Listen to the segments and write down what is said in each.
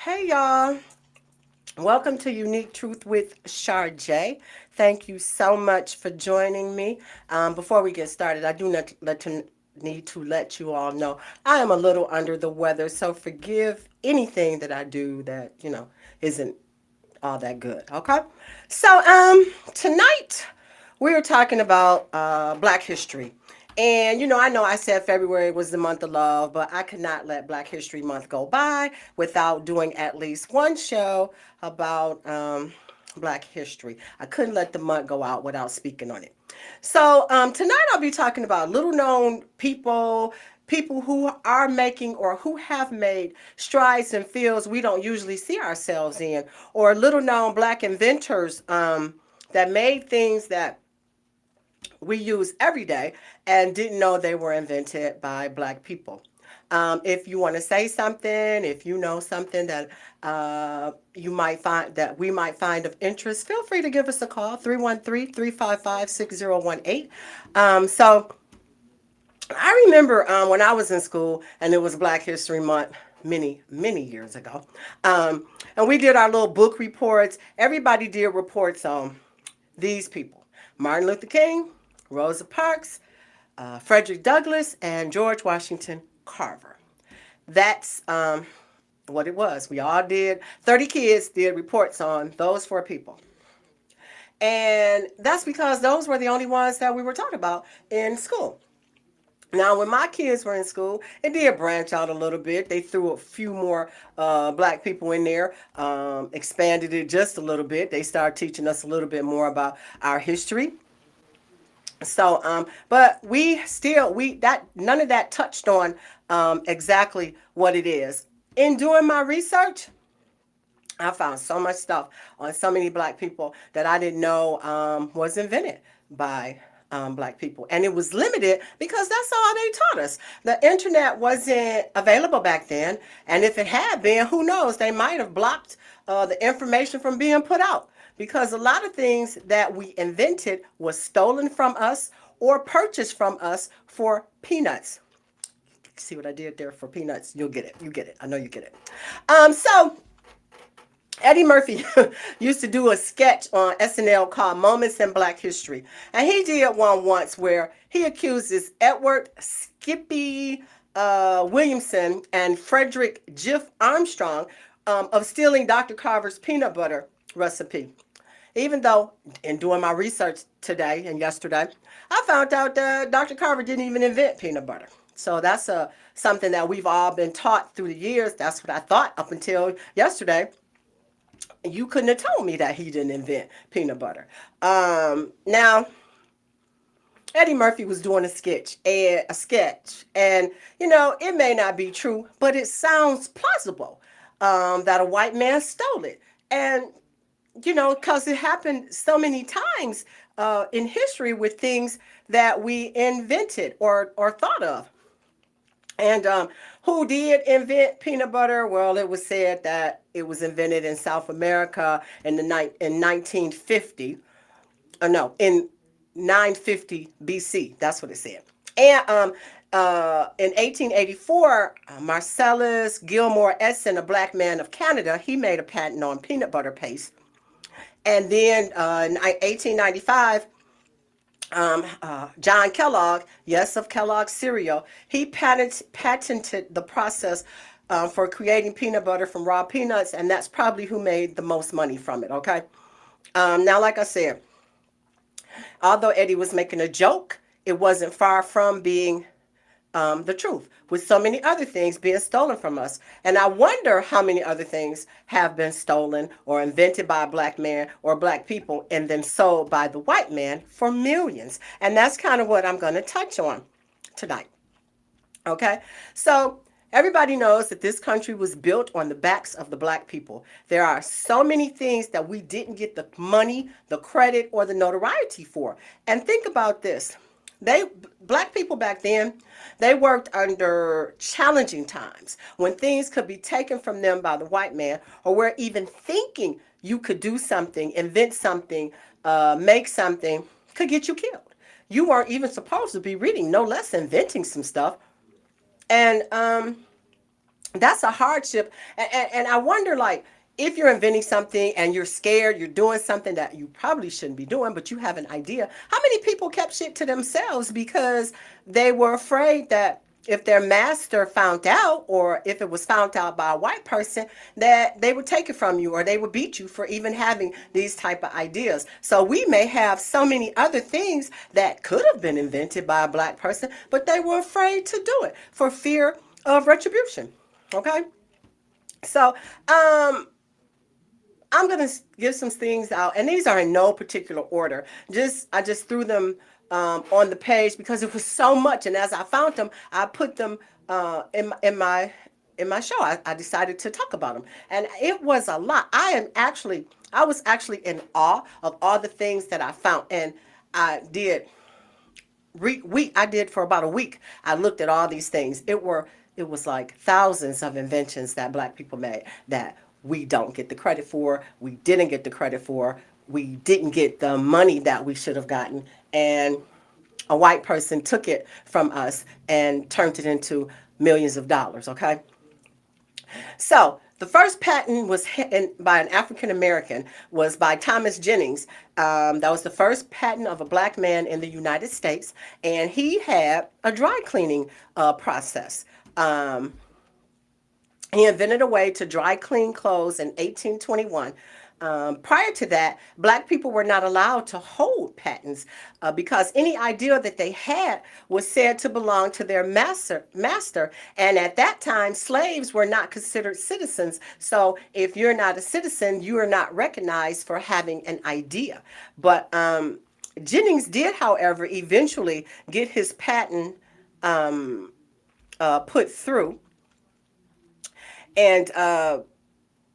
Hey y'all, welcome to Unique Truth with Charjay. Thank you so much for joining me. Before we get started, I do need to let you all know I am a little under the weather, so forgive anything that I do that isn't all that good. Okay, so tonight we are talking about Black History. And I know I said February was the month of love, but I could not let Black History Month go by without doing at least one show about Black history. I couldn't let the month go out without speaking on it. So tonight I'll be talking about little known people, people who are making or who have made strides in fields we don't usually see ourselves in, or little known Black inventors that made things that we use every day and didn't know they were invented by Black people. If you want to say something, if you know something that you might find that we might find of interest, feel free to give us a call, 313-355-6018. So I remember when I was in school and it was Black History Month many years ago. And we did our little book reports. Everybody did reports on these people: Martin Luther King, Rosa Parks, Frederick Douglass, and George Washington Carver. That's what it was. We all did, 30 kids did reports on those four people. And that's because those were the only ones that we were talking about in school. Now, when my kids were in school, it did branch out a little bit. They threw a few more Black people in there, expanded it just a little bit. They started teaching us a little bit more about our history. So, but we that none of that touched on exactly what it is. In doing my research, I found so much stuff on so many Black people that I didn't know was invented by Black people. And it was limited because that's all they taught us. The internet wasn't available back then. And if it had been, who knows, they might have blocked the information from being put out. Because a lot of things that we invented was stolen from us or purchased from us for peanuts. See what I did there for peanuts? You'll get it. You get it. I know you get it. So Eddie Murphy used to do a sketch on SNL called Moments in Black History. And he did one once where he accuses Edward Skippy Williamson and Frederick Jiff Armstrong of stealing Dr. Carver's peanut butter recipe. Even though, in doing my research today and yesterday, I found out that Dr. Carver didn't even invent peanut butter. So that's something that we've all been taught through the years. That's what I thought up until yesterday. You couldn't have told me that he didn't invent peanut butter. Now, Eddie Murphy was doing a sketch, and it may not be true, but it sounds plausible that a white man stole it, and because it happened so many times in history with things that we invented or thought of. And who did invent peanut butter? Well, it was said that it was invented in South America in 1950. No, in 950 BC. That's what it said. And in 1884, Marcellus Gilmore Esson, a Black man of Canada, he made a patent on peanut butter paste. And then in 1895, John Kellogg, yes, of Kellogg's cereal, he patented the process for creating peanut butter from raw peanuts, and that's probably who made the most money from it, okay? Now, like I said, although Eddie was making a joke, it wasn't far from being the truth, with so many other things being stolen from us. And I wonder how many other things have been stolen or invented by a Black man or Black people and then sold by the white man for millions. And that's kind of what I'm going to touch on tonight. Okay, so everybody knows that this country was built on the backs of the Black people. There are so many things that we didn't get the money, the credit, or the notoriety for. And think about this. Black people back then, they worked under challenging times when things could be taken from them by the white man, or where even thinking you could do something, invent something, make something could get you killed. You weren't even supposed to be reading, no less inventing some stuff. And That's a hardship. And I wonder, like, if you're inventing something and you're scared, you're doing something that you probably shouldn't be doing, but you have an idea. How many people kept shit to themselves because they were afraid that if their master found out, or if it was found out by a white person, that they would take it from you, or they would beat you for even having these type of ideas. So we may have so many other things that could have been invented by a black person, but they were afraid to do it for fear of retribution. Okay, so I'm gonna give some things out, and these are in no particular order. Just I just threw them on the page because it was so much, and as I found them, I put them in my show. I decided to talk about them, and it was a lot. I was actually in awe of all the things that I found, and I did I did for about a week. I looked at all these things. It was like thousands of inventions that black people made that we don't get the credit for. We didn't get the credit for. We didn't get the money that we should have gotten, and a white person took it from us and turned it into millions of dollars. Okay, so the first patent was by an African American, was by Thomas Jennings. That was the first patent of a black man in the United States, and he had a dry cleaning process. He invented a way to dry clean clothes in 1821. Prior to that, black people were not allowed to hold patents because any idea that they had was said to belong to their master. And at that time, slaves were not considered citizens. So if you're not a citizen, you are not recognized for having an idea. But Jennings did, however, eventually get his patent put through, and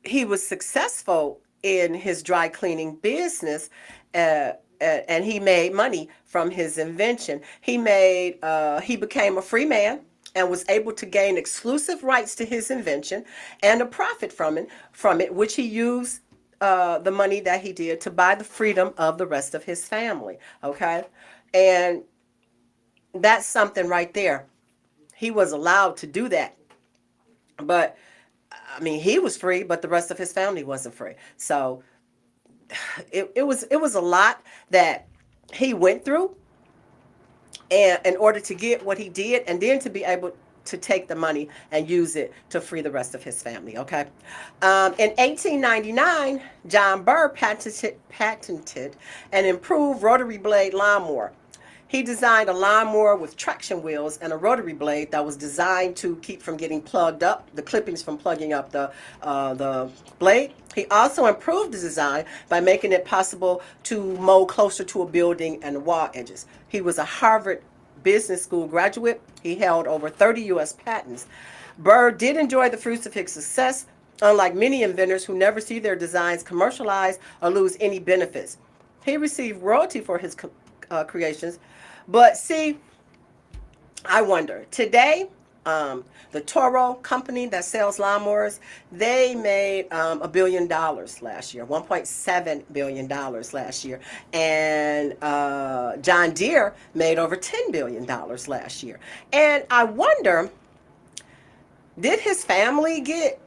he was successful in his dry cleaning business, and he made money from his invention. He became a free man and was able to gain exclusive rights to his invention and a profit from it, which he used the money that he did to buy the freedom of the rest of his family. Okay, and that's something right there. He was allowed to do that, but I mean, he was free, but the rest of his family wasn't free. So it was a lot that he went through, and in order to get what he did, and then to be able to take the money and use it to free the rest of his family. Okay, in 1899, John Burr patented an improved rotary blade lawnmower. He designed a lawnmower with traction wheels and a rotary blade that was designed to keep from getting plugged up, the clippings from plugging up the blade. He also improved the design by making it possible to mow closer to a building and the wall edges. He was a Harvard Business School graduate. He held over 30 U.S. patents. Burr did enjoy the fruits of his success, unlike many inventors who never see their designs commercialized or lose any benefits. He received royalty for his creations. But see, I wonder, today, the Toro company that sells lawnmowers, they made $1 billion last year, $1.7 billion last year. And John Deere made over $10 billion last year. And I wonder, did his family get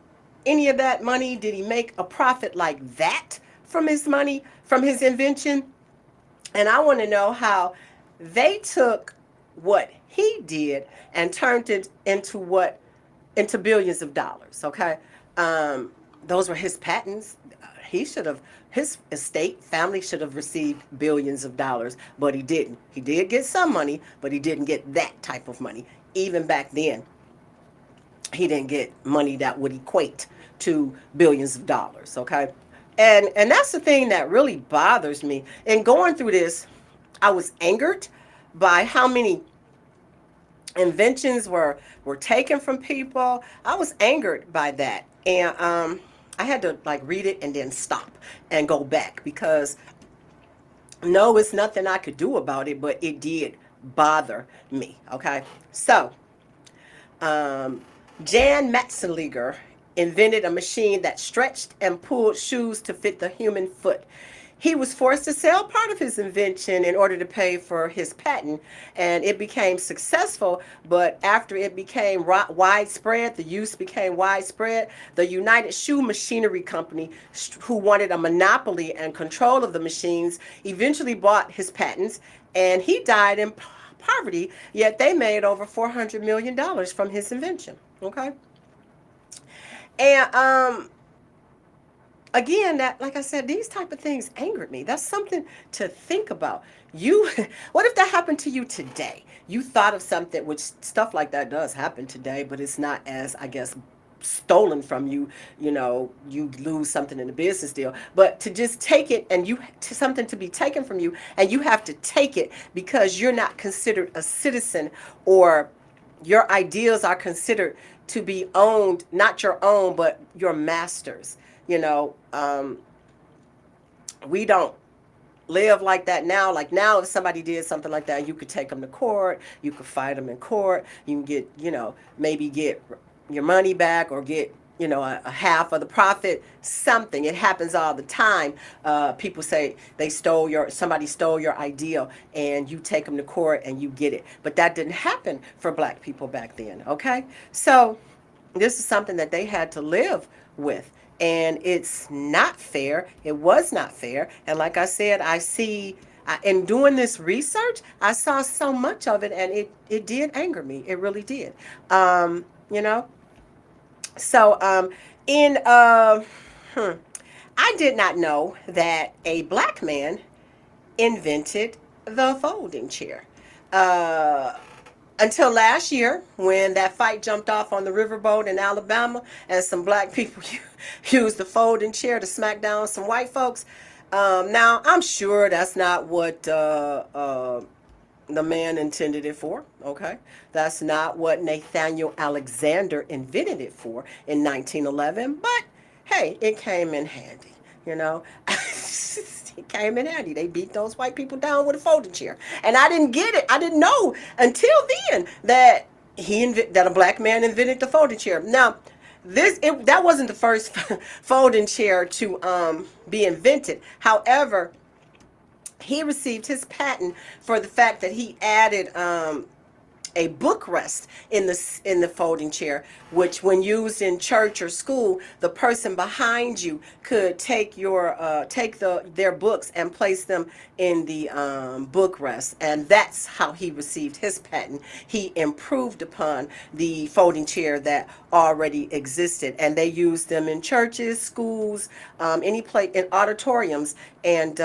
any of that money? Did he make a profit like that from his money, from his invention? And I want to know how they took what he did and turned it into billions of dollars. Okay, those were his patents. His estate family should have received billions of dollars, but he didn't. He did get some money, but he didn't get that type of money. Even back then, he didn't get money that would equate to billions of dollars. Okay, and that's the thing that really bothers me. In going through this, I was angered by how many inventions were taken from people. I was angered by that, and I had to like read it and then stop and go back, because no, it's nothing I could do about it, but it did bother me. Okay, so Jan Matzenleger invented a machine that stretched and pulled shoes to fit the human foot. he was forced to sell part of his invention in order to pay for his patent, and it became successful. But after it became widespread, the use became widespread. The United Shoe Machinery Company, who wanted a monopoly and control of the machines, eventually bought his patents, and he died in poverty. Yet they made over $400 million from his invention. Okay, and again, that, like I said, these type of things angered me. That's something to think about. You What if that happened to you today? You thought of something, which stuff like that does happen today, but it's not as, I guess, stolen from you. You lose something in a business deal, but to just take it, and you to something to be taken from you, and you have to take it because you're not considered a citizen, or your ideas are considered to be owned, not your own, but your master's. We don't live like that now. Like now, if somebody did something like that, you could take them to court, you could fight them in court, you can get, maybe get your money back, or get, a half of the profit, something. It happens all the time. People say somebody stole your idea, and you take them to court and you get it. But that didn't happen for black people back then. Okay. So this is something that they had to live with. And it's not fair. It was not fair. And like I said, in doing this research, I saw so much of it, and it did anger me. It really did. You know. So in I did not know that a black man invented the folding chair. Uh, until last year, when that fight jumped off on the riverboat in Alabama, and some black people used the folding chair to smack down some white folks. Now, I'm sure that's not what the man intended it for. Okay, that's not what Nathaniel Alexander invented it for in 1911. But hey, it came in handy. You know, it came in handy. They beat those white people down with a folding chair, and I didn't get it. I didn't know until then that that a black man invented the folding chair. Now, that wasn't the first folding chair to be invented. However, he received his patent for the fact that he added a book rest in the folding chair, which when used in church or school, the person behind you could take their books and place them in the book rest, and that's how he received his patent. He improved upon the folding chair that already existed, and they used them in churches, schools, any place, in auditoriums, and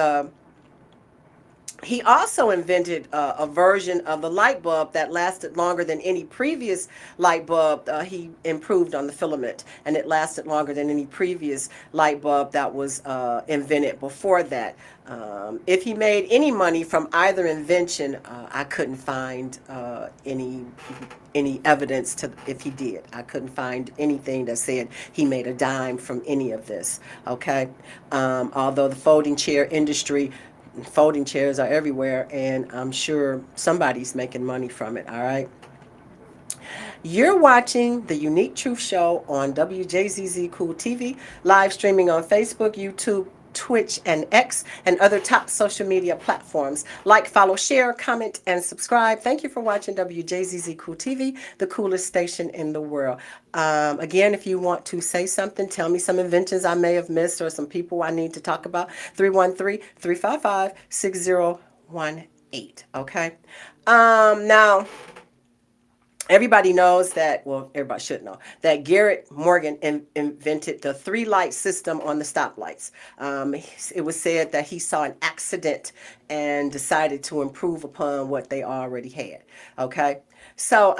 he also invented a version of the light bulb that lasted longer than any previous light bulb. He improved on the filament, and it lasted longer than any previous light bulb that was invented before that. If he made any money from either invention, I couldn't find any evidence to if he did. I couldn't find anything that said he made a dime from any of this. Okay, although the folding chairs are everywhere, and I'm sure somebody's making money from it. All right. You're watching the Unique Truth Show on WJZZ Cool TV, live streaming on Facebook, YouTube, Twitch, and X, and other top social media platforms. Like, follow, share, comment, and subscribe. Thank you for watching WJZZ Cool TV, the coolest station in the world. Again, if you want to say something, tell me some inventions I may have missed or some people I need to talk about, 313-355-6018. Okay. Now, everybody knows that, well, everybody should know, that Garrett Morgan invented the 3-light system on the stoplights. It was said that he saw an accident and decided to improve upon what they already had. Okay. So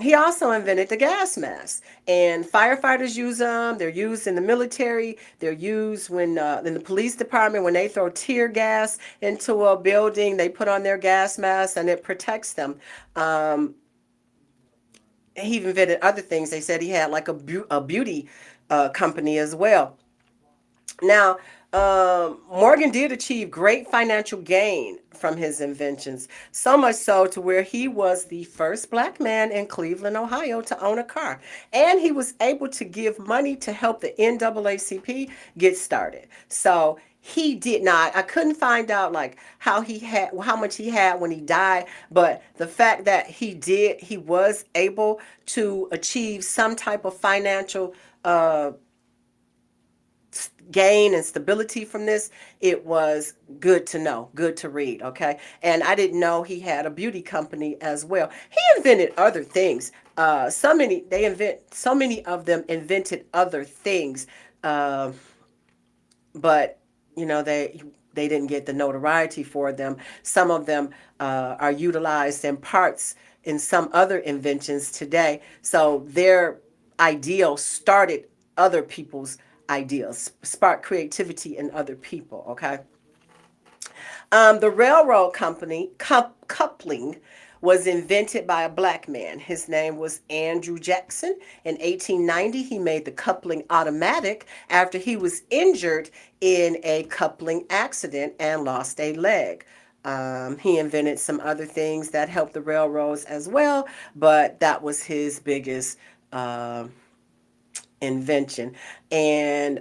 he also invented the gas mask, and firefighters use them. They're used in the military. They're used when in the police department, when they throw tear gas into a building, they put on their gas mask and it protects them. He even invented other things. They said he had like a beauty company as well. Now, Morgan did achieve great financial gain from his inventions, so much so to where he was the first black man in Cleveland, Ohio to own a car. And he was able to give money to help the NAACP get started. So he did not. I couldn't find out like how much he had when he died, but the fact that he was able to achieve some type of financial uh, gain and stability from this, it was good to know, good to read. Okay, and I didn't know he had a beauty company as well. He invented other things. So many of them invented other things. Uh, but they didn't get the notoriety for them. Some of them are utilized in parts in some other inventions today. So their ideal started other people's ideas, sparked creativity in other people. Okay. The railroad company coupling was invented by a black man. His name was Andrew Jackson. In 1890, he made the coupling automatic after he was injured in a coupling accident and lost a leg. He invented some other things that helped the railroads as well, but that was his biggest invention. And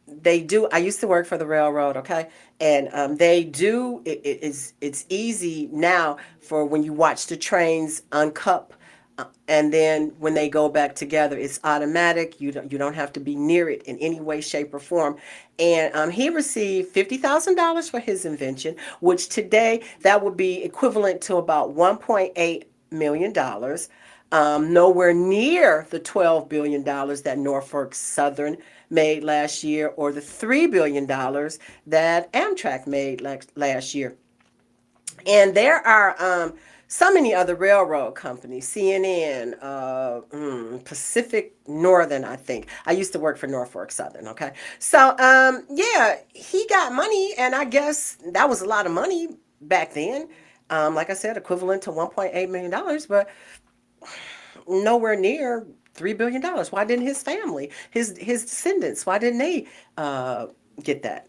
they do. I used to work for the railroad, okay, and they do. It's easy now for when you watch the trains uncup, and then when they go back together, it's automatic. You don't have to be near it in any way, shape, or form. And he received $50,000 for his invention, which today that would be equivalent to about $1.8 million. Nowhere near the $12 billion that Norfolk Southern made last year, or the $3 billion that Amtrak made last year. And there are so many other railroad companies, CNN, Pacific Northern, I think. I used to work for Norfolk Southern, okay? So, yeah, he got money, and I guess that was a lot of money back then. Like I said, equivalent to $1.8 million, but nowhere near $3 billion. Why didn't his family, his descendants, why didn't they get that?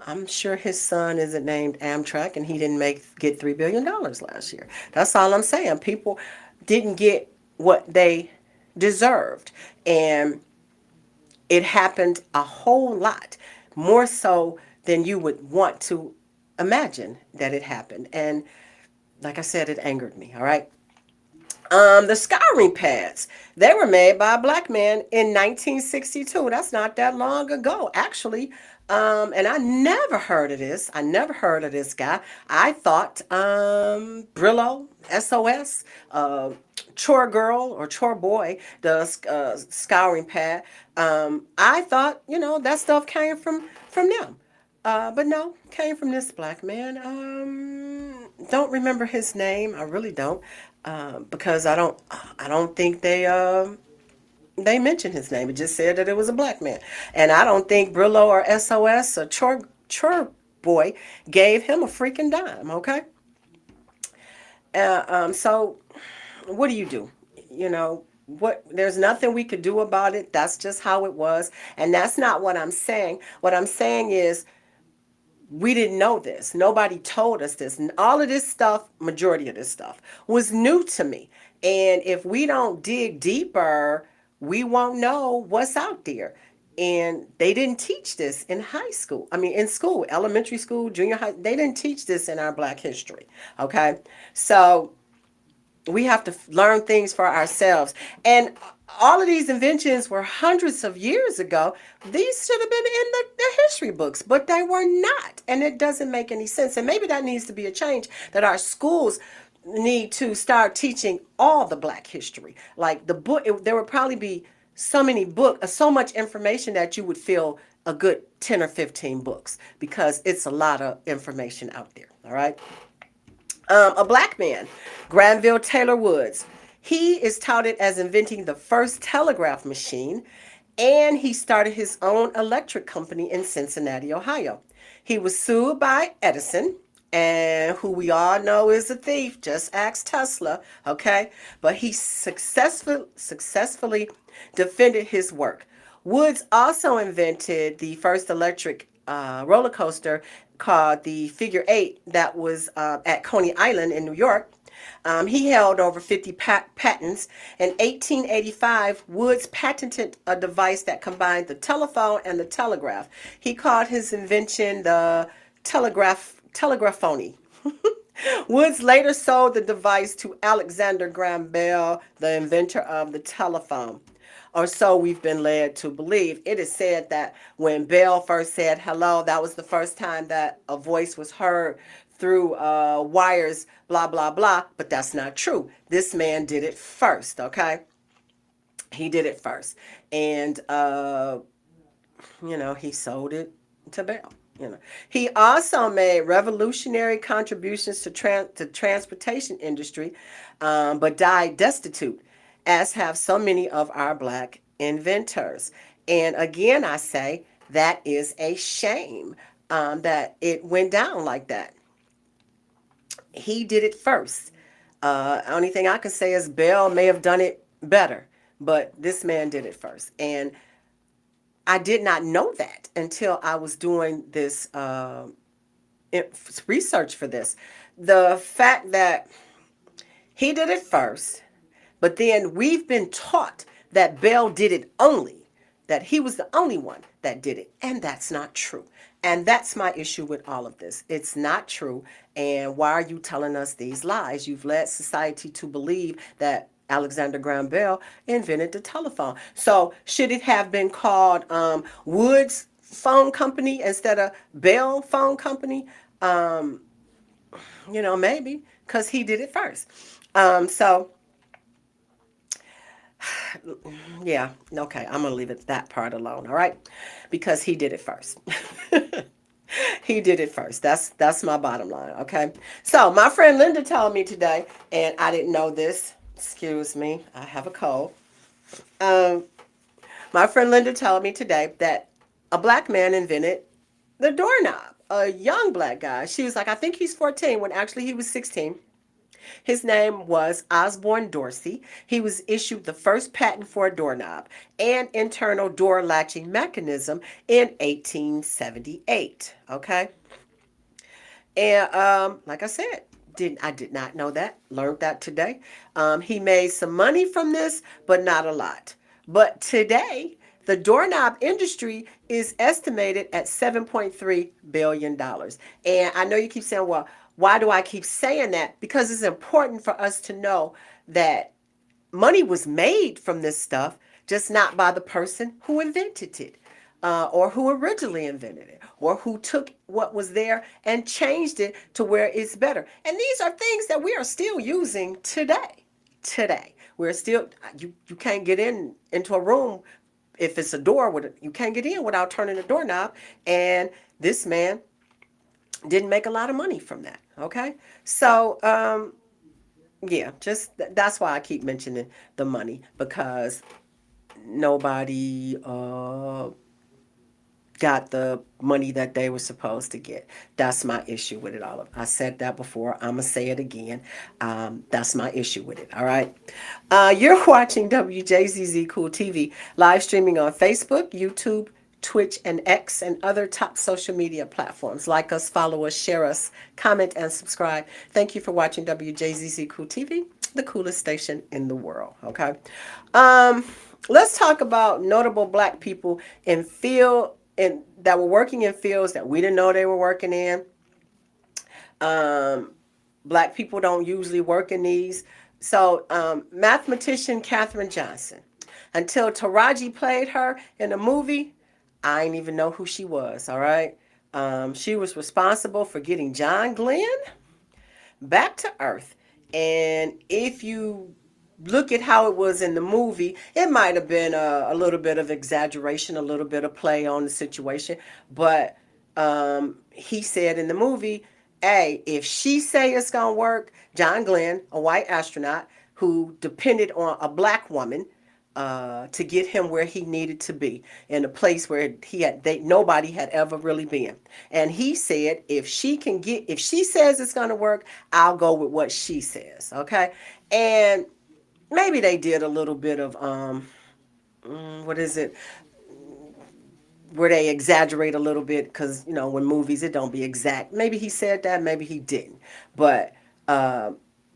I'm sure his son isn't named Amtrak, and he didn't get $3 billion last year. That's all I'm saying. People didn't get what they deserved, and it happened a whole lot more so than you would want to imagine that it happened. And like I said, it angered me. All right. The scouring pads, they were made by a black man in 1962. That's not that long ago, actually. And I never heard of this. I never heard of this guy. I thought Brillo, SOS, Chore Girl or Chore Boy, the scouring pad. I thought, that stuff came from them. But no, came from this black man. Don't remember his name. I really don't, because I don't think they mentioned his name. It just said that it was a black man, and I don't think Brillo or SOS or Chore Boy gave him a freaking dime. Okay, so what do you do? What, there's nothing we could do about it. That's just how it was, and that's not what I'm saying. What I'm saying is, we didn't know this. Nobody told us this. And all of this stuff, majority of this stuff, was new to me. And if we don't dig deeper, we won't know what's out there. And they didn't teach this in high school. I mean, in school, elementary school, junior high, they didn't teach this in our Black history. Okay. So we have to learn things for ourselves. And all of these inventions were hundreds of years ago. These should have been in the history books, but they were not. And it doesn't make any sense. And maybe that needs to be a change, that our schools need to start teaching all the Black history. Like the book, there would probably be so much information that you would fill a good 10 or 15 books, because it's a lot of information out there. All right. A black man, Granville Taylor Woods. He is touted as inventing the first telegraph machine, and he started his own electric company in Cincinnati, Ohio. He was sued by Edison, and who we all know is a thief. Just ask Tesla, okay? But he successfully defended his work. Woods also invented the first electric roller coaster called the Figure 8 that was at Coney Island in New York. He held over 50 patents. In 1885, Woods patented a device that combined the telephone and the telegraph. He called his invention the telegraphony. Woods later sold the device to Alexander Graham Bell, the inventor of the telephone. Or so we've been led to believe. It is said that when Bell first said hello, that was the first time that a voice was heard through wires, blah, blah, blah. But that's not true. This man did it first, okay? He did it first. And, he sold it to Bell. He also made revolutionary contributions to the transportation industry, but died destitute, as have so many of our black inventors. And again, I say that is a shame, that it went down like that. He did it first. Only thing I can say is Bell may have done it better, but this man did it first. And I did not know that until I was doing this research for this. The fact that he did it first, but then we've been taught that Bell did it only, that he was the only one that did it. And that's not true. And that's my issue with all of this. It's not true. And why are you telling us these lies? You've led society to believe that Alexander Graham Bell invented the telephone. So should it have been called Woods Phone Company instead of Bell Phone Company? Maybe because he did it first. So yeah, okay, I'm gonna leave it that part alone, all right? Because he did it first. He did it first. That's my bottom line, okay? So my friend Linda told me today, and I didn't know this. Excuse me, I have a cold. Um, my friend Linda told me today that a black man invented the doorknob. A young black guy. She was like, I think he's 14 when actually he was 16. His name was Osborne Dorsey. He was issued the first patent for a doorknob and internal door latching mechanism in 1878. Okay. And like I said, I did not know that. Learned that today. He made some money from this, but not a lot. But today, the doorknob industry is estimated at $7.3 billion. And I know you keep saying, well, why do I keep saying that? Because it's important for us to know that money was made from this stuff, just not by the person who invented it, or who originally invented it, or who took what was there and changed it to where it's better. And these are things that we are still using today. Today, we're still you can't get into a room if it's a door you can't get in without turning the doorknob. And this man didn't make a lot of money from that. Okay, so yeah, just that's why I keep mentioning the money, because nobody got the money that they were supposed to get. That's my issue with it all. I said that before. I'm going to say it again. That's my issue with it. All right. You're watching WJZZ Cool TV, live streaming on Facebook, YouTube, Twitch, and X, and other top social media platforms. Like us, follow us, share us, comment, and subscribe. Thank you for watching WJZZ Cool TV, the coolest station in the world. Okay. Let's talk about notable black people that were working in fields that we didn't know they were working in. Black people don't usually work in these. So, mathematician Katherine Johnson. Until Taraji played her in a movie, I didn't even know who she was, all right? She was responsible for getting John Glenn back to Earth. And if you look at how it was in the movie, it might have been a little bit of exaggeration, a little bit of play on the situation. But he said in the movie, hey, if she say it's going to work, John Glenn, a white astronaut who depended on a black woman to get him where he needed to be, in a place where nobody had ever really been. And he said, if she says it's going to work, I'll go with what she says. Okay. And maybe they did a little bit of what is it, where they exaggerate a little bit, because when movies, it don't be exact. Maybe he said that, maybe he didn't. But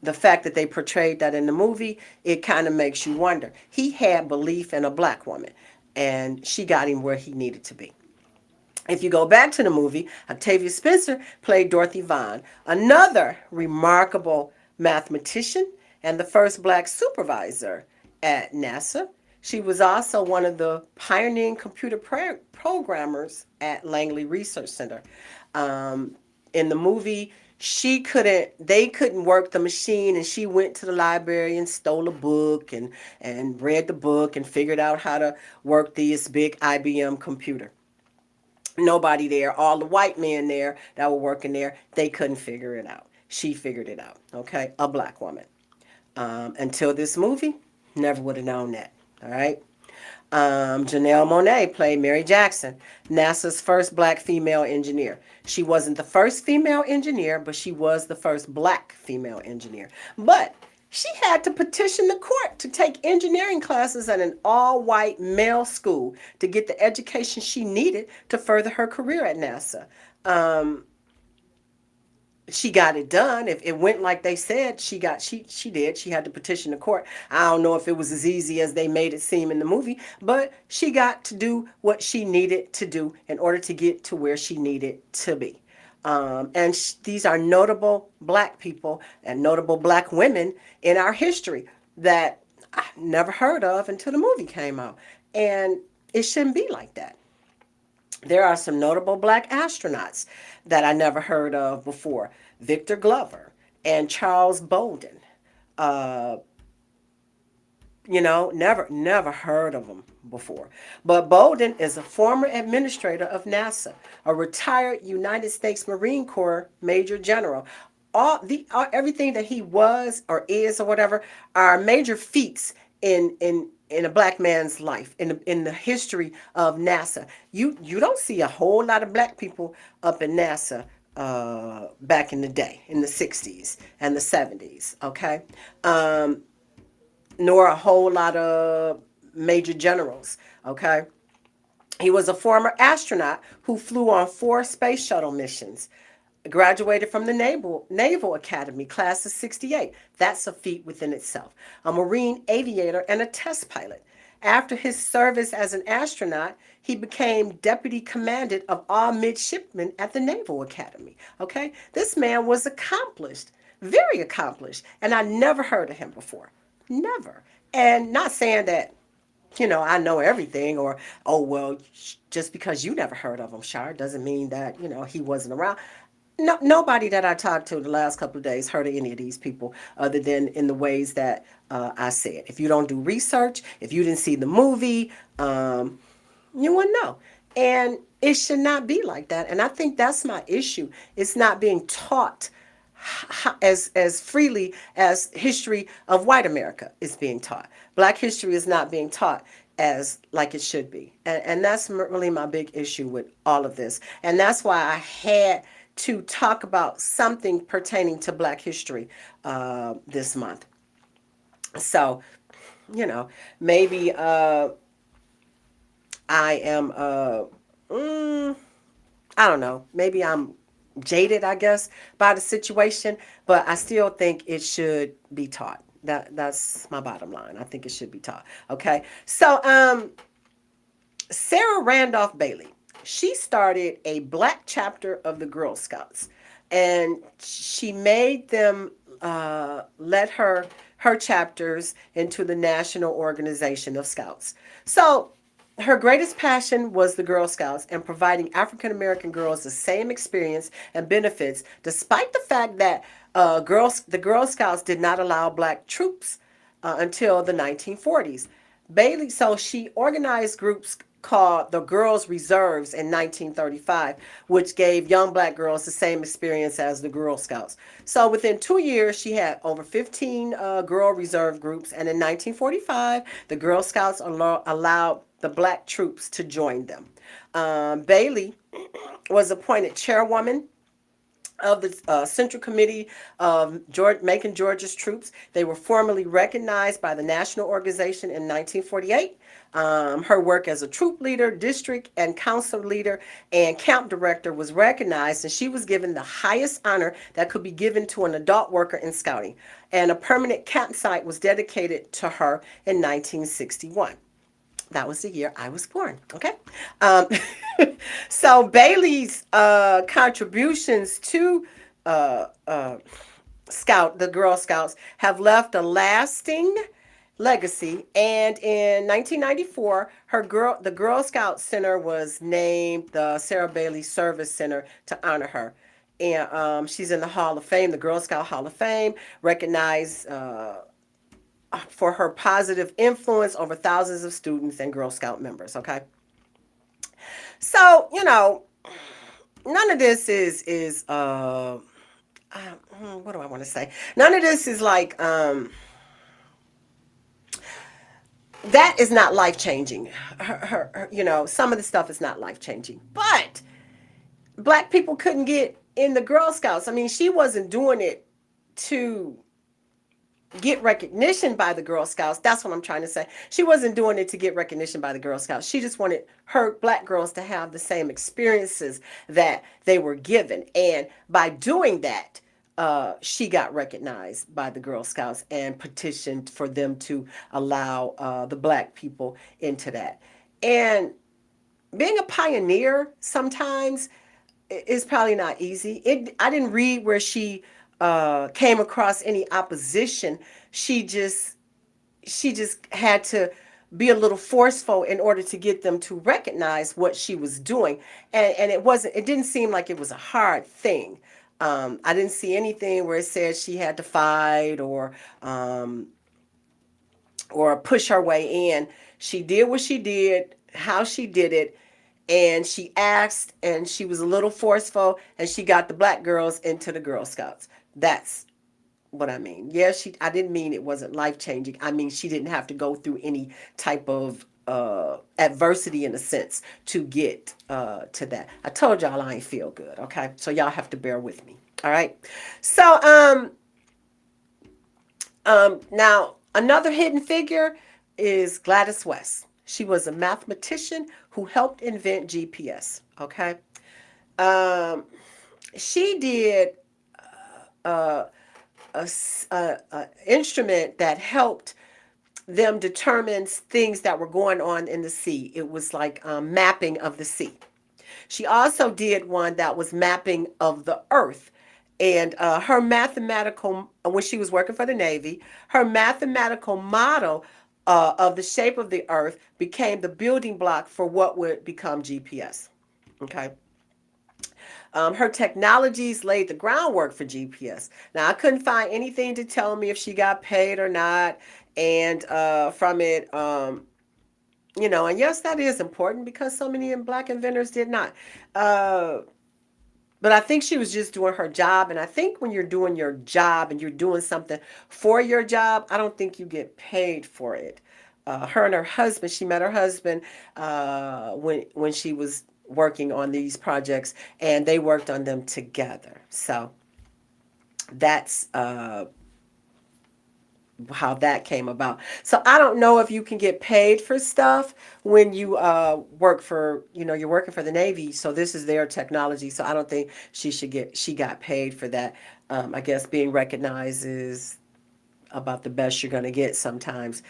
the fact that they portrayed that in the movie, it kind of makes you wonder. He had belief in a black woman, and she got him where he needed to be. If you go back to the movie, Octavia Spencer played Dorothy Vaughan, another remarkable mathematician and the first black supervisor at NASA. She was also one of the pioneering computer programmers at Langley Research Center. In the movie, they couldn't work the machine, and she went to the library and stole a book and read the book and figured out how to work this big IBM computer. Nobody there, all the white men there that were working there, they couldn't figure it out. She figured it out, okay? A black woman. Until this movie, never would have known that, all right? Janelle Monáe played Mary Jackson, NASA's first black female engineer. She wasn't the first female engineer, but she was the first black female engineer. But she had to petition the court to take engineering classes at an all-white male school to get the education she needed to further her career at NASA. She got it done. If it went like they said, she did. She had to petition the court. I don't know if it was as easy as they made it seem in the movie, but she got to do what she needed to do in order to get to where she needed to be. These are notable black people and notable black women in our history that I never heard of until the movie came out. And it shouldn't be like that. There are some notable black astronauts that I never heard of before. Victor Glover and Charles Bolden. Never heard of them before. But Bolden is a former administrator of NASA, a retired United States Marine Corps Major General. Everything that he was or is or whatever are major feats in a black man's life in the history of NASA. You don't see a whole lot of black people up in NASA back in the day, in the 60s and the 70s, okay? Nor a whole lot of major generals, okay? He was a former astronaut who flew on 4 space shuttle missions. Graduated from the Naval Academy, class of 68. That's a feat within itself. A Marine aviator and a test pilot. After his service as an astronaut, he became deputy commandant of all midshipmen at the Naval Academy. Okay? This man was accomplished, very accomplished, and I never heard of him before. Never. And not saying that, I know everything or, oh, well, just because you never heard of him, Shar, doesn't mean that, he wasn't around. No, nobody that I talked to the last couple of days heard of any of these people other than in the ways that I said. If you don't do research, if you didn't see the movie, you wouldn't know. And it should not be like that. And I think that's my issue. It's not being taught as freely as history of white America is being taught. Black history is not being taught as like it should be. And that's really my big issue with all of this. And that's why I had to talk about something pertaining to Black history this month. So, maybe I am, I don't know, maybe I'm jaded, I guess, by the situation, but I still think it should be taught. That's my bottom line. I think it should be taught. Okay. So, Sarah Randolph Bailey, she started a black chapter of the Girl Scouts, and she made them let her chapters into the National Organization of Scouts. So her greatest passion was the Girl Scouts and providing African American girls the same experience and benefits, despite the fact that the Girl Scouts did not allow black troops until the 1940s. Bailey, so she organized groups called the Girls Reserves in 1935, which gave young black girls the same experience as the Girl Scouts. So within 2 years, she had over 15 girl reserve groups, and in 1945, the Girl Scouts allowed the black troops to join them. Bailey was appointed chairwoman of the Central Committee of Macon, Georgia's Troops. They were formally recognized by the national organization in 1948. Her work as a troop leader, district and council leader, and camp director was recognized, and she was given the highest honor that could be given to an adult worker in scouting. And a permanent campsite was dedicated to her in 1961. That was the year I was born. Okay. Um, so Bailey's contributions to uh, uh, the Girl Scouts, have left a lasting legacy. And in 1994, the Girl Scout Center was named the Sarah Bailey Service Center to honor her. And she's in the Hall of Fame, the Girl Scout Hall of Fame, recognized for her positive influence over thousands of students and Girl Scout members. Okay, so none of this what do I want to say? None of this is like that is not life changing. Some of the stuff is not life changing, but black people couldn't get in the Girl Scouts. I mean, she wasn't doing it to get recognition by the Girl Scouts. That's what I'm trying to say. She wasn't doing it to get recognition by the Girl Scouts. She just wanted her black girls to have the same experiences that they were given. And by doing that, she got recognized by the Girl Scouts and petitioned for them to allow the black people into that. And being a pioneer sometimes is probably not easy. I didn't read where she came across any opposition. She just had to be a little forceful in order to get them to recognize what she was doing, and it didn't seem like it was a hard thing. I didn't see anything where it said she had to fight or push her way in. She did what she did, how she did it, and she asked, and she was a little forceful, and she got the black girls into the Girl Scouts. That's what I mean. Yeah, I didn't mean it wasn't life changing. I mean, she didn't have to go through any type of adversity in a sense to get to that. I told y'all I ain't feel good. Okay, so y'all have to bear with me. All right. So now another hidden figure is Gladys West. She was a mathematician who helped invent GPS. Okay. She did uh, a instrument that helped them determine things that were going on in the sea. It was like mapping of the sea. She also did one that was mapping of the earth. And her mathematical, when she was working for the Navy, her mathematical model of the shape of the earth became the building block for what would become GPS. Okay. Her technologies laid the groundwork for GPS. Now, I couldn't find anything to tell me if she got paid or not, and from it, and yes, that is important because so many black inventors did not. But I think she was just doing her job, and I think when you're doing your job and you're doing something for your job, I don't think you get paid for it. Her and her husband, she met her husband when she was working on these projects, and they worked on them together. So that's how that came about. So I don't know if you can get paid for stuff when you work for, you're working for the Navy. So this is their technology. So I don't think she got paid for that. I guess being recognized is about the best you're going to get sometimes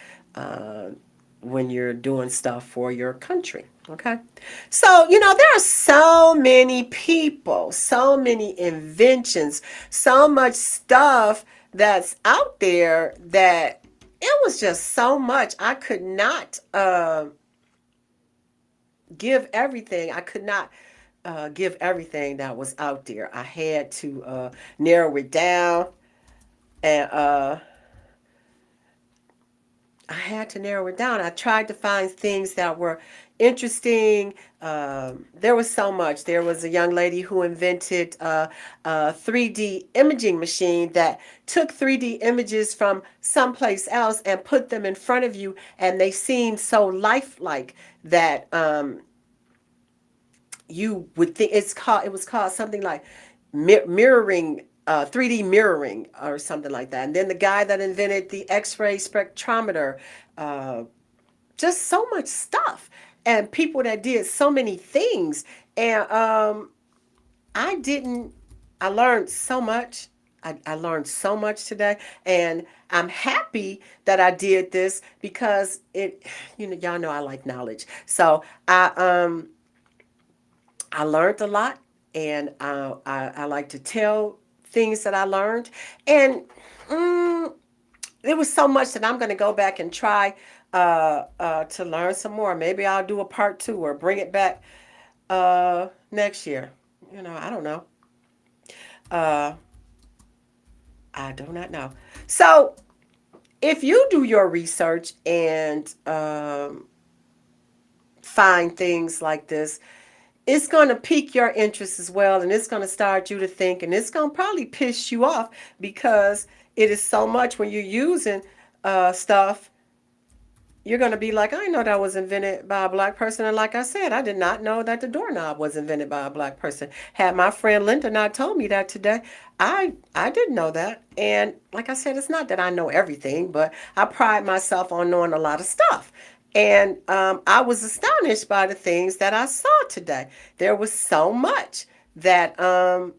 when you're doing stuff for your country. Okay. So, there are so many people, so many inventions, so much stuff that's out there that it was just so much. I could not give everything. I could not give everything that was out there. I had to narrow it down, and I tried to find things that were interesting. There was so much. There was a young lady who invented a 3D imaging machine that took 3D images from someplace else and put them in front of you, and they seemed so lifelike that you would think it was called something like mirroring, 3D mirroring or something like that. And then the guy that invented the X-ray spectrometer, uh, just so much stuff, and people that did so many things. And I didn't, I learned so much. I learned so much today, and I'm happy that I did this because it, y'all know I like knowledge. So I learned a lot, and I like to tell things that I learned, and mm, there was so much that I'm going to go back and try to learn some more. Maybe I'll do a part two or bring it back next year. I don't know. Uh, I do not know. So if you do your research and find things like this, it's going to pique your interest as well, and it's going to start you to think, and it's going to probably piss you off because it is so much when you're using stuff. You're going to be like, I didn't know that was invented by a black person. And like I said, I did not know that the doorknob was invented by a black person. Had my friend Linda not told me that today, I didn't know that. And like I said, it's not that I know everything, but I pride myself on knowing a lot of stuff. And I was astonished by the things that I saw today. There was so much that, who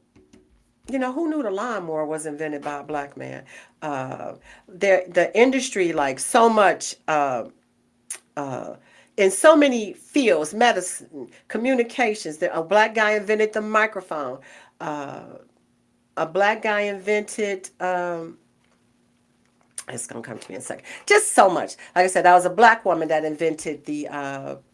knew the lawnmower was invented by a black man? The industry, like so much. Uh, in so many fields, medicine, communications. A black guy invented the microphone. Uh, a black guy invented. It's gonna come to me in a second. Just so much. Like I said, I was a black woman that invented the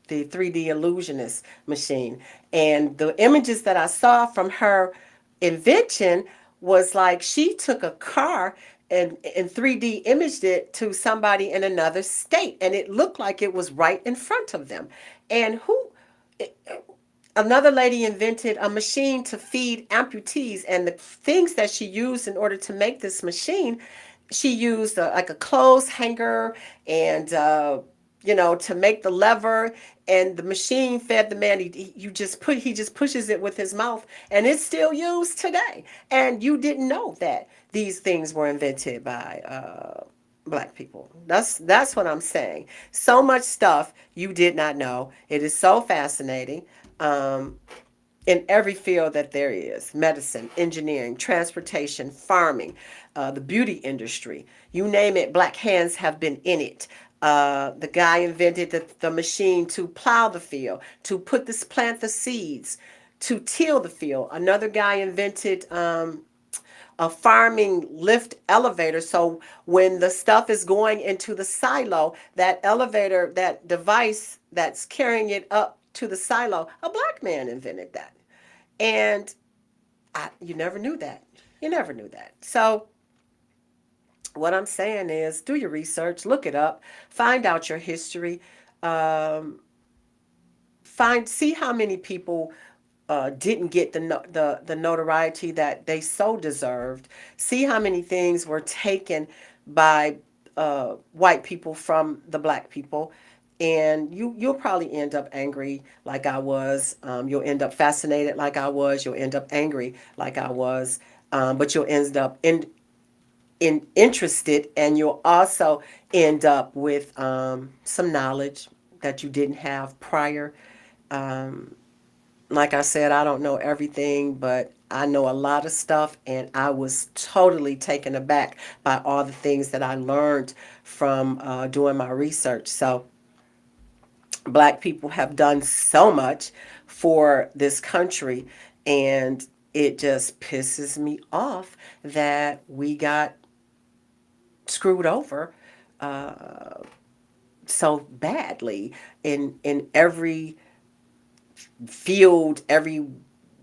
3D illusionist machine, and the images that I saw from her invention was like she took a car and 3D imaged it to somebody in another state, and it looked like it was right in front of them. And another lady invented a machine to feed amputees, and the things that she used in order to make this machine, she used like a clothes hanger and to make the lever, and the machine fed the man. He just pushes it with his mouth, and it's still used today. And you didn't know that these things were invented by black people. That's what I'm saying. So much stuff you did not know. It is so fascinating. Um, in every field that there is: medicine, engineering, transportation, farming, the beauty industry, you name it, black hands have been in it. The guy invented the machine to plow the field, to plant the seeds, to till the field. Another guy invented a farming lift elevator. So when the stuff is going into the silo, that elevator, that device that's carrying it up to the silo, a black man invented that. And you never knew that. You never knew that. So what I'm saying is, do your research, look it up, find out your history, um, see how many people didn't get the notoriety that they so deserved. See how many things were taken by white people from the black people, and you'll probably end up angry like I was. You'll end up fascinated like I was. You'll end up angry like I was. But you'll end up in interested, and you'll also end up with some knowledge that you didn't have prior. Um, like I said, I don't know everything, but I know a lot of stuff, and I was totally taken aback by all the things that I learned from doing my research. So, black people have done so much for this country, and it just pisses me off that we got screwed over uh, so badly in every field, every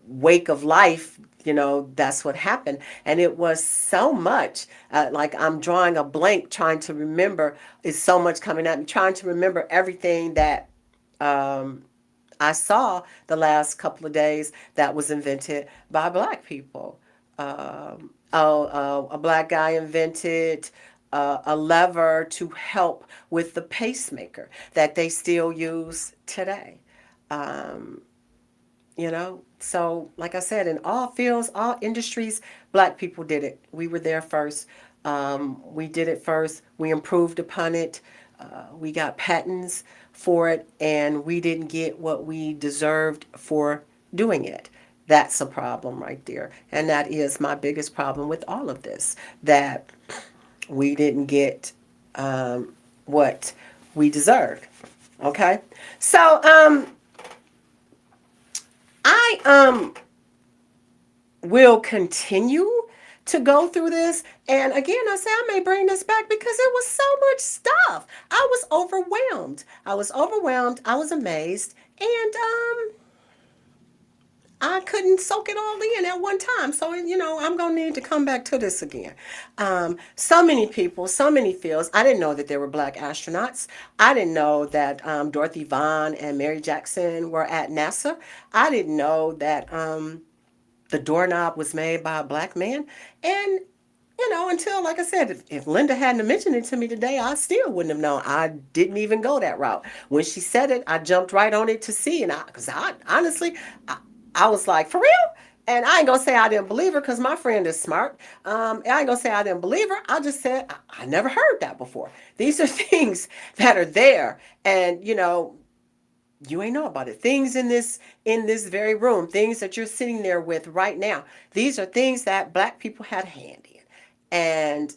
wake of life. That's what happened. And it was so much, like I'm drawing a blank trying to remember. It's so much coming at me, trying to remember everything that um, I saw the last couple of days that was invented by black people. A black guy invented a lever to help with the pacemaker that they still use today. Um, So like I said, in all fields, all industries, black people did it. We were there first. We did it first. We improved upon it. We got patents for it, and we didn't get what we deserved for doing it. That's a problem right there. And that is my biggest problem with all of this, that we didn't get what we deserved. Okay? So, I will continue to go through this. And again, I say I may bring this back because it was so much stuff. I was overwhelmed. I was overwhelmed. I was amazed. And I couldn't soak it all in at one time. So, I'm going to need to come back to this again. So many people, so many fields. I didn't know that there were black astronauts. I didn't know that Dorothy Vaughan and Mary Jackson were at NASA. I didn't know that the doorknob was made by a black man. And until, like I said, if Linda hadn't mentioned it to me today, I still wouldn't have known. I didn't even go that route. When she said it, I jumped right on it to see. And because I honestly, I was like, for real? And I ain't gonna say I didn't believe her because my friend is smart. I ain't gonna say I didn't believe her. I just said I never heard that before. These are things that are there, and you ain't know about it. Things in this very room, things that you're sitting there with right now. These are things that black people had a hand in, and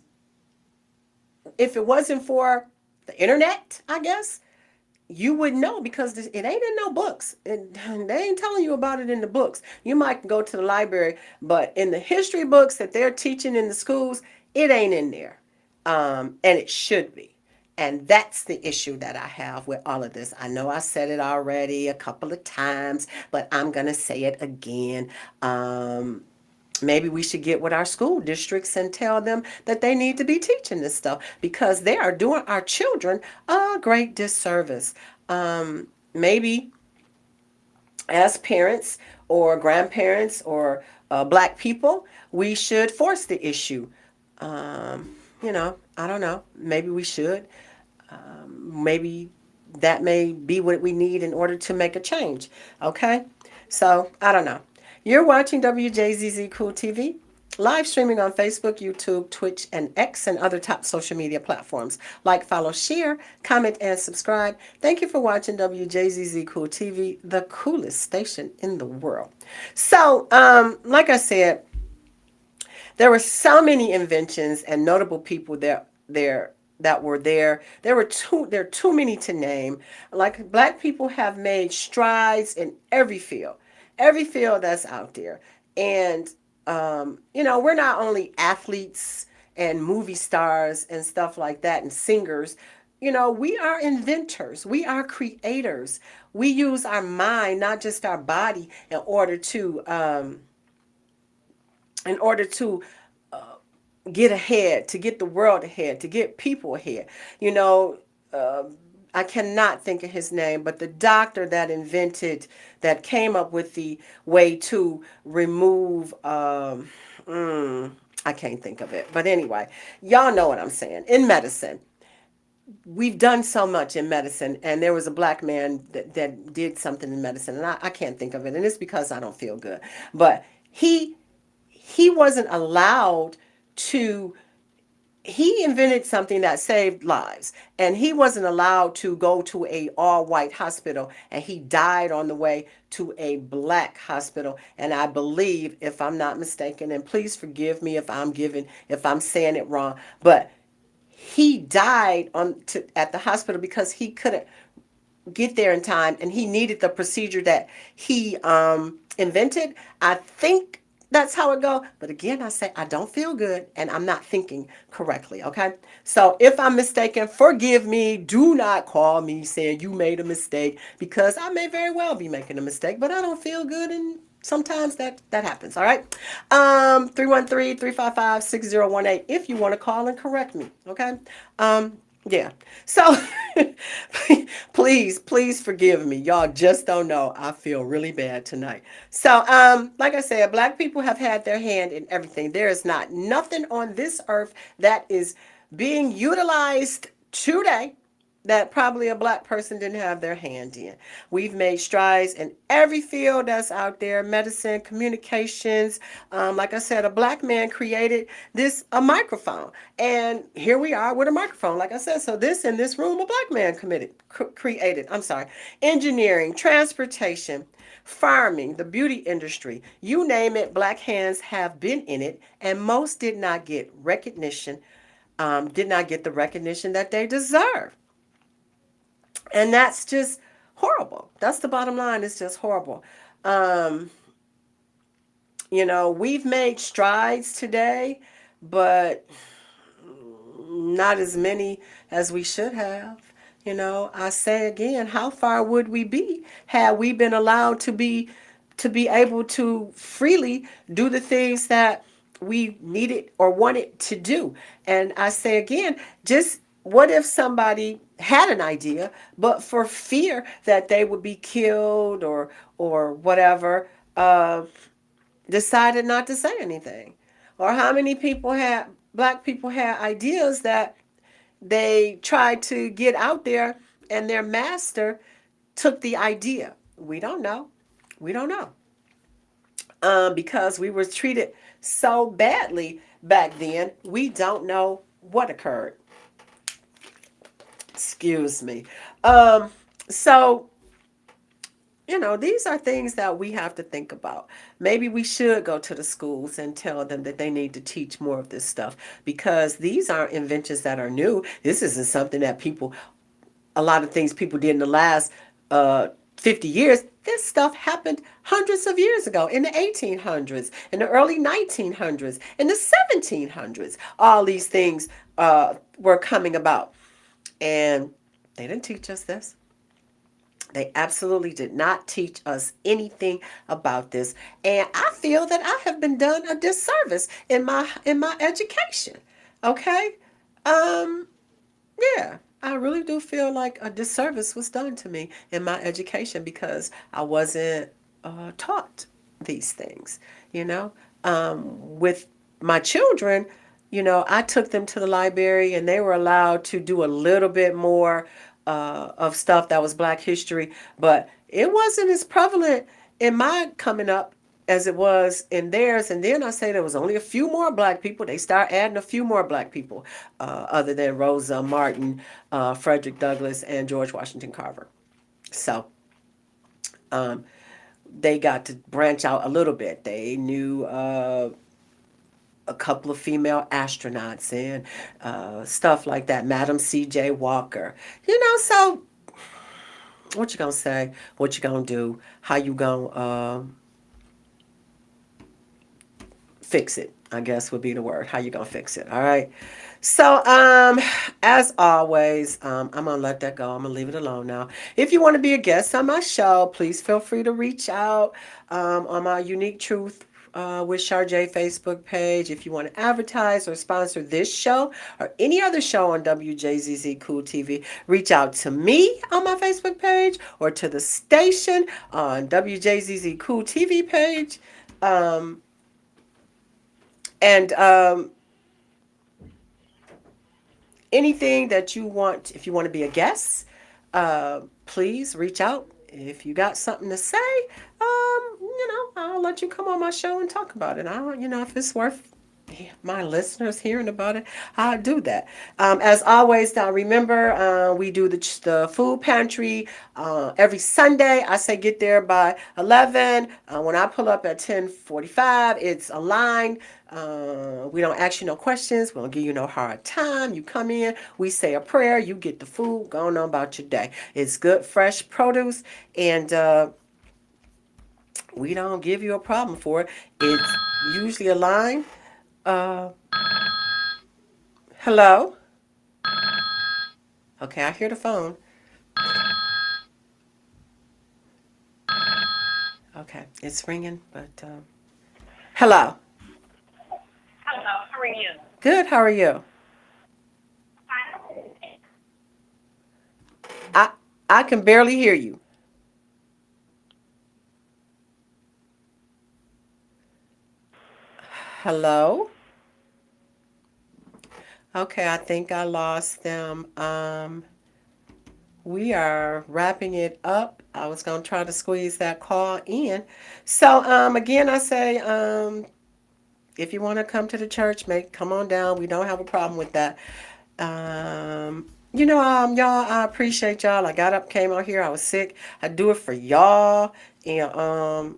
if it wasn't for the internet, I guess you would know because it ain't in no books. They ain't telling you about it in the books. You might go to the library, but in the history books that they're teaching in the schools, it ain't in there. And it should be. And that's the issue that I have with all of this. I know I said it already a couple of times, but I'm going to say it again. Maybe we should get with our school districts and tell them that they need to be teaching this stuff because they are doing our children a great disservice. Maybe as parents or grandparents or black people, we should force the issue. I don't know. Maybe we should. Maybe that may be what we need in order to make a change. Okay? So, I don't know. You're watching WJZZ Cool TV, live streaming on Facebook, YouTube, Twitch, and X, and other top social media platforms. Like, follow, share, comment, and subscribe. Thank you for watching WJZZ Cool TV, the coolest station in the world. So, like I said, there were so many inventions and notable people that were there. There are too many to name. Like black people have made strides in every field that's out there. And we're not only athletes and movie stars and stuff like that and singers. We are inventors. We are creators. We use our mind, not just our body, in order to get ahead, to get the world ahead, to get people ahead. You know, uh, I cannot think of his name, but the doctor that came up with the way to remove, I can't think of it. But anyway, y'all know what I'm saying. In medicine, we've done so much in medicine, and there was a black man that did something in medicine, and I can't think of it, and it's because I don't feel good. But he wasn't allowed to he invented something that saved lives, and he wasn't allowed to go to a all white hospital, and he died on the way to a black hospital. And I believe, if I'm not mistaken, and please forgive me if I'm saying it wrong, but he died at the hospital because he couldn't get there in time, and he needed the procedure that he invented. I think that's how it go. But again, I say I don't feel good and I'm not thinking correctly. Okay. So if I'm mistaken, forgive me. Do not call me saying you made a mistake, because I may very well be making a mistake, but I don't feel good, and sometimes that happens. All right. 313-355-6018 if you want to call and correct me. Okay. Yeah. So please forgive me. Y'all just don't know. I feel really bad tonight. So, like I said, black people have had their hand in everything. There is not nothing on this earth that is being utilized today that probably a black person didn't have their hand in. We've made strides in every field that's out there: medicine, communications. Like I said, a black man created this a microphone, and here we are with a microphone. Like I said, so this in this room, a black man created. I'm sorry, engineering, transportation, farming, the beauty industry, you name it, black hands have been in it, and most did not get recognition, did not get the recognition that they deserve. And that's just horrible. That's the bottom line. It's just horrible. Um, we've made strides today, but not as many as we should have. I say again, how far would we be had we been allowed to be able to freely do the things that we needed or wanted to do? And I say again, just what if somebody had an idea, but for fear that they would be killed or whatever, decided not to say anything? Or how many black people had ideas that they tried to get out there, and their master took the idea? We don't know. We don't know. Because we were treated so badly back then, we don't know what occurred. Excuse me. Um, so, these are things that we have to think about. Maybe we should go to the schools and tell them that they need to teach more of this stuff, because these aren't inventions that are new. This isn't something that a lot of things people did in the last 50 years. This stuff happened hundreds of years ago, in the 1800s, in the early 1900s, in the 1700s. All these things were coming about. And they didn't teach us this. They absolutely did not teach us anything about this. And I feel that I have been done a disservice in my education. Okay? Um, yeah, I really do feel like a disservice was done to me in my education because I wasn't taught these things. You know, with my children, I took them to the library and they were allowed to do a little bit more of stuff that was Black history, but it wasn't as prevalent in my coming up as it was in theirs. And then I say there was only a few more Black people. They start adding a few more Black people, other than Rosa Martin, Frederick Douglass, and George Washington Carver. So um, they got to branch out a little bit. They knew a couple of female astronauts and stuff like that. Madam C.J. Walker. So what you gonna say? What you gonna do? How you gonna fix it? I guess would be the word. How you gonna fix it? All right. So, as always, I'm gonna let that go. I'm gonna leave it alone now. If you want to be a guest on my show, please feel free to reach out on my Unique Truth with Charjay Facebook page. If you want to advertise or sponsor this show or any other show on WJZZ Cool TV, reach out to me on my Facebook page or to the station on WJZZ Cool TV page. Um, and anything that you want, if you want to be a guest, please reach out. If you got something to say, I'll let you come on my show and talk about it. If it's worth my listeners hearing about it, I'll do that. As always, now remember, we do the food pantry every Sunday. I say get there by 11. When I pull up at 10:45, it's aligned. We don't ask you no questions. We don't give you no hard time. You come in, we say a prayer, you get the food, going on about your day. It's good, fresh produce, and we don't give you a problem for it. It's usually aligned. Uh, Hello? Okay, I hear the phone. Okay, it's ringing, but hello. Hello, how are you? Good, how are you? I I can barely hear you. Hello? Okay, I think I lost them. we are wrapping it up. I was going to try to squeeze that call in. So, again, I say, if you want to come to the church, come on down. We don't have a problem with that. Y'all, I appreciate y'all. I got up, came out here. I was sick. I do it for y'all, and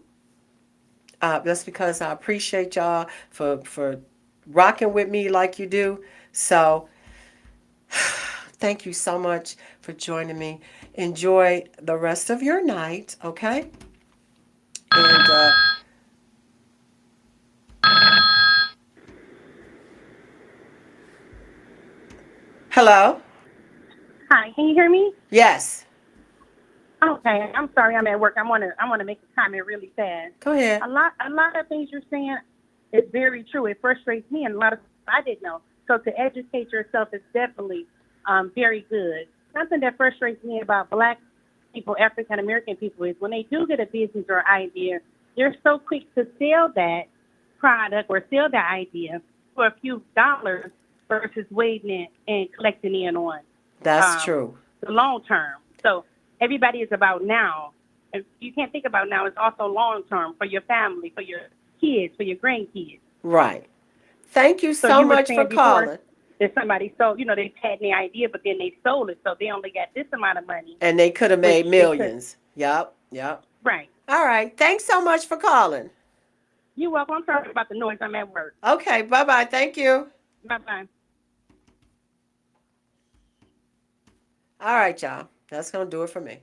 that's because I appreciate y'all for rocking with me like you do. So, thank you so much for joining me. Enjoy the rest of your night, okay? And hello. Hi, can you hear me? Yes. Okay, I'm sorry, I'm at work. I wanna make a comment really fast. Go ahead. A lot of things you're saying is very true. It frustrates me, and a lot of stuff I didn't know. So to educate yourself is definitely very good. Something that frustrates me about Black people, African American people, is when they do get a business or idea, they're so quick to sell that product or sell that idea for a few dollars versus waiting it and collecting in on That's um, true. the long term. So everybody is about now. And you can't think about now. It's also long term for your family, for your kids, for your grandkids. Right. Thank you So so you were much for saying before calling. that somebody sold, they had the idea, but then they sold it, so they only got this amount of money, And they could have which made they could. millions. Yep. Yep. Right. All right. Thanks so much for calling. You're welcome. I'm sorry about the noise. I'm at work. Okay. Bye bye. Thank you. Bye bye. All right, y'all. That's going to do it for me.